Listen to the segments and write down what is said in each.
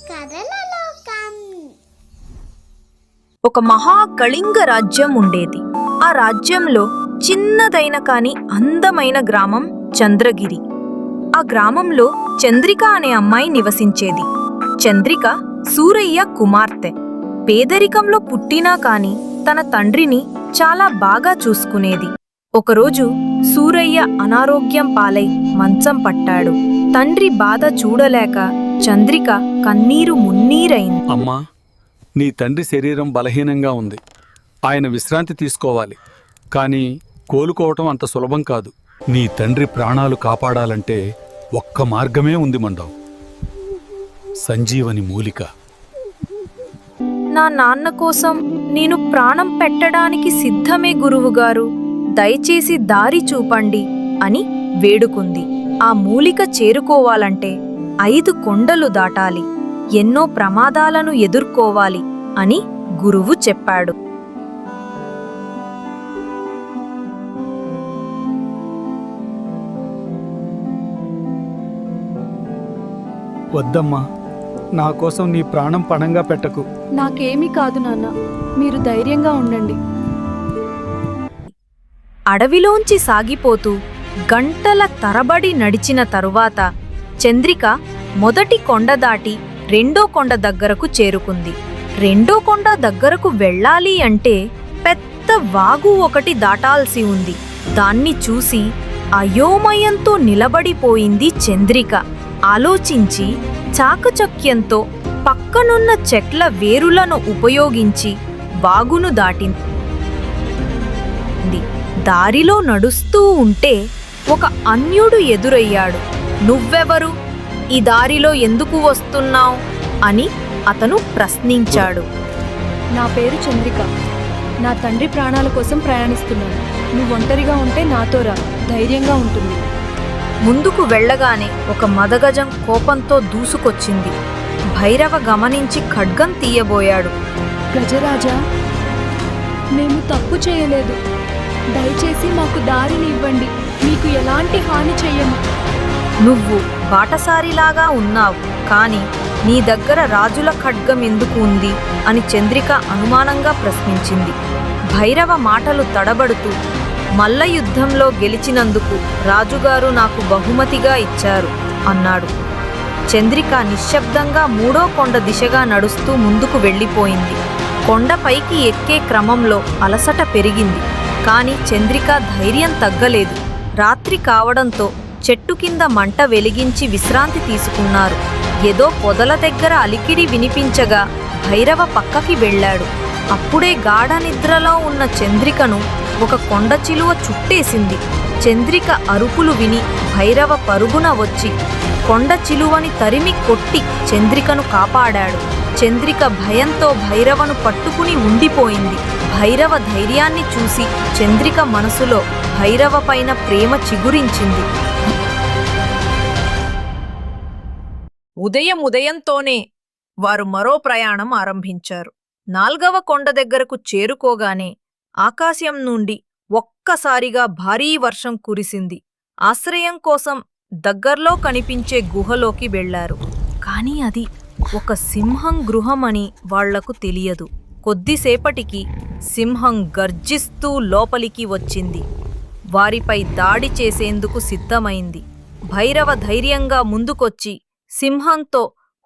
కథల లోకం. ఒక మహా కళింగ రాజ్యం ఉండేది. ఆ రాజ్యంలో చిన్నదైన కాని అందమైన గ్రామం చంద్రగిరి. ఆ గ్రామంలో చంద్రిక అనే అమ్మాయి నివసించేది. చంద్రిక సూరయ్య కుమార్తె. పేదరికంలో పుట్టినా కాని తన తండ్రిని చాలా బాగా చూసుకునేది. ఒకరోజు సూరయ్య అనారోగ్యం పాలై మంచం పట్టాడు. తండ్రి బాధ చూడలేక చంద్రిక కన్నీరు మున్నీరైంది. అమ్మా, నీ తండ్రి శరీరం బలహీనంగా ఉంది. ఆయన విశ్రాంతి తీసుకోవాలి. కానీ కోలుకోవటం అంత సులభం కాదు. నీ తండ్రి ప్రాణాలు కాపాడాలంటే ఒక్క మార్గమే ఉంది మండవ్. సంజీవని మూలిక. నా నాన్న కోసం నేను ప్రాణం పెట్టడానికి సిద్ధమే గురువుగారు, దయచేసి దారి చూపండి అని వేడుకుంది. ఆ మూలిక చేరుకోవాలంటే 5 కొండలు దాటాలి, ఎన్నో ప్రమాదాలను ఎదుర్కోవాలి అని గురువు చెప్పాడు. వద్దమ్మా, నా కోసం నీ ప్రాణం పణంగా పెట్టకు. నాకేమీ కాదు నాన్న, మీరు ధైర్యంగా ఉండండి. అడవిలోంచి సాగిపోతూ గంటల తరబడి నడిచిన తరువాత చంద్రిక మొదటి కొండ దాటి 2వ కొండ దగ్గరకు చేరుకుంది. 2వ కొండ దగ్గరకు వెళ్ళాలి అంటే పెద్ద వాగు ఒకటి దాటాల్సి ఉంది. దాన్ని చూసి అయోమయంతో నిలబడిపోయింది చంద్రిక. ఆలోచించి చాకచక్యంతో పక్కనున్న చెట్ల వేరులను ఉపయోగించి వాగును దాటింది. దారిలో నడుస్తూ ఉంటే ఒక అన్యుడు ఎదురయ్యాడు. "నువ్వెవరు? ఈ దారిలో ఎందుకు వస్తున్నావు?" అని అతను ప్రశ్నించాడు. నా పేరు చంద్రిక. నా తండ్రి ప్రాణాల కోసం ప్రయాణిస్తున్నాను. నువ్వు ఒంటరిగా ఉంటే నాతో రా, ధైర్యంగా ఉంటుంది. ముందుకు వెళ్ళగానే ఒక మదగజం కోపంతో దూసుకొచ్చింది. భైరవ గమనించి ఖడ్గం తీయబోయాడు. గజరాజా, మేము తప్పు చేయలేదు. దయచేసి మాకు దారిని ఇవ్వండి. మీకు ఎలాంటి హాని చెయ్యము. "నువ్వు బాటసారిలాగా ఉన్నావు, కాని నీ దగ్గర రాజుల ఖడ్గం ఎందుకు ఉంది?" అని చంద్రిక అనుమానంగా ప్రశ్నించింది. భైరవ మాటలు తడబడుతూ, "మల్ల యుద్ధంలో గెలిచినందుకు రాజుగారు నాకు బహుమతిగా ఇచ్చారు" అన్నాడు. చంద్రిక నిశ్శబ్దంగా 3వ కొండ దిశగా నడుస్తూ ముందుకు వెళ్ళిపోయింది. కొండపైకి ఎక్కే క్రమంలో అలసట పెరిగింది. కాని చంద్రిక ధైర్యం తగ్గలేదు. రాత్రి కావడంతో చెట్టు కింద మంట వెలిగించి విశ్రాంతి తీసుకున్నారు. ఏదో పొదల దగ్గర అలికిడి వినిపించగా భైరవ పక్కకి వెళ్ళాడు. అప్పుడే గాఢ నిద్రలో ఉన్న చంద్రికను ఒక కొండ చిలువ చుట్టేసింది. చంద్రిక అరుపులు విని భైరవ పరుగున వచ్చి కొండ చిలువని తరిమి కొట్టి చంద్రికను కాపాడాడు. చంద్రిక భయంతో భైరవను పట్టుకుని ఉండిపోయింది. భైరవ ధైర్యాన్ని చూసి చంద్రిక మనసులో భైరవ పైన ప్రేమ చిగురించింది. ఉదయంతోనే వారు మరో ప్రయాణం ఆరంభించారు. 4వ కొండ దగ్గరకు చేరుకోగానే ఆకాశం నుండి ఒక్కసారిగా భారీ వర్షం కురిసింది. ఆశ్రయం కోసం దగ్గర్లో కనిపించే గుహలోకి వెళ్లారు. కాని అది ఒక సింహం గృహమని వాళ్లకు తెలియదు. కొద్దిసేపటికి సింహం గర్జిస్తూ లోపలికి వచ్చింది. వారిపై దాడి చేసేందుకు సిద్ధమైంది. భైరవ ధైర్యంగా ముందుకొచ్చి సింహంతో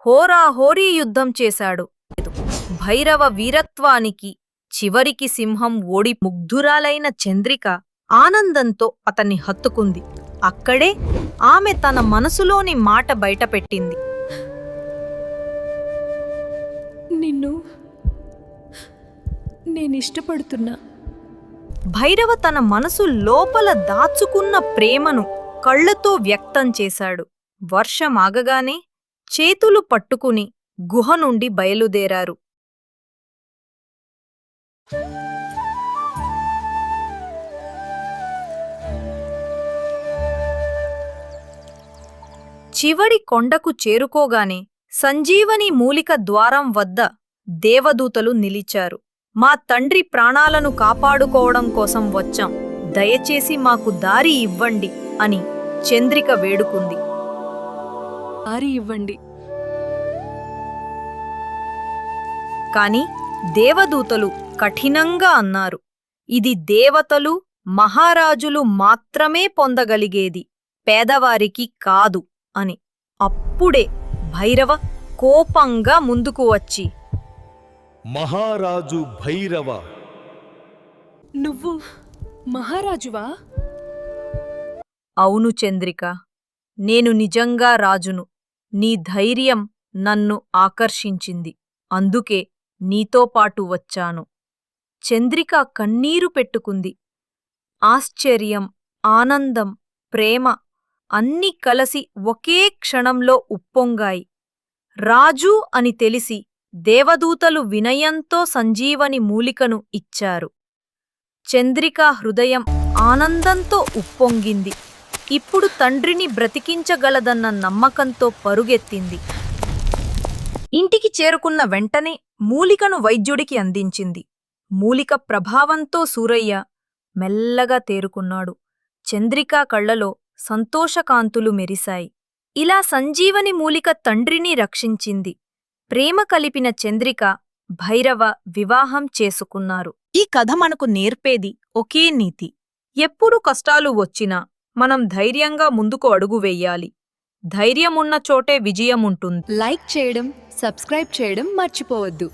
హోరాహోరీ యుద్ధం చేశాడు. భైరవ వీరత్వానికి చివరికి సింహం ఓడి ముగ్ధురాలైన చంద్రిక ఆనందంతో అతన్ని హత్తుకుంది. అక్కడే ఆమె తన మనసులోని మాట బయటపెట్టింది. నిన్ను నేనిష్టపడుతున్నా. భైరవ తన మనసు లోపల దాచుకున్న ప్రేమను కళ్లతో వ్యక్తం చేశాడు. వర్షమాగగానే చేతులు పట్టుకుని గుహ నుండి బయలుదేరారు. చివరి కొండకు చేరుకోగానే సంజీవని మూలిక ద్వారం వద్ద దేవదూతలు నిలిచారు. "మా తండ్రి ప్రాణాలను కాపాడుకోవడం కోసం వచ్చాం, దయచేసి మాకు దారి ఇవ్వండి" అని చంద్రిక వేడుకుంది. దారి ఇవ్వండి. కాని దేవదూతలు కఠినంగా అన్నారు, ఇది దేవతలు, మహారాజులు మాత్రమే పొందగలిగేది, పేదవారికి కాదు అని. అప్పుడే భైరవ కోపంగా ముందుకు వచ్చి, మహారాజు భైరవ, నువ్వు మహారాజువా? అవును చంద్రిక, నేను నిజంగా రాజును. నీ ధైర్యం నన్ను ఆకర్షించింది, అందుకే నీతో పాటు వచ్చాను. చంద్రిక కన్నీరు పెట్టుకుంది. ఆశ్చర్యం, ఆనందం, ప్రేమ అన్నీ కలసి ఒకే క్షణంలో ఉప్పొంగాయి. రాజు అని తెలిసి దేవదూతలు వినయంతో సంజీవని మూలికను ఇచ్చారు. చంద్రిక హృదయం ఆనందంతో ఉప్పొంగింది. ఇప్పుడు తండ్రిని బ్రతికించగలదన్న నమ్మకంతో పరుగెత్తింది. ఇంటికి చేరుకున్న వెంటనే మూలికను వైద్యుడికి అందించింది. మూలిక ప్రభావంతో సూరయ్య మెల్లగా తేరుకున్నాడు. చంద్రికా కళ్లలో సంతోషకాంతులు మెరిశాయి. ఇలా సంజీవని మూలిక తండ్రిని రక్షించింది. ప్రేమ కలిపిన చంద్రిక, భైరవ వివాహం చేసుకున్నారు. ఈ కథ మనకు నేర్పేది ఒకే నీతి: ఎప్పుడు కష్టాలు వచ్చినా మనం ధైర్యంగా ముందుకు అడుగు వెయ్యాలి. ధైర్యమున్న చోటే విజయముంటుంది. లైక్ చేయడం, సబ్స్క్రైబ్ చేయడం మర్చిపోవద్దు.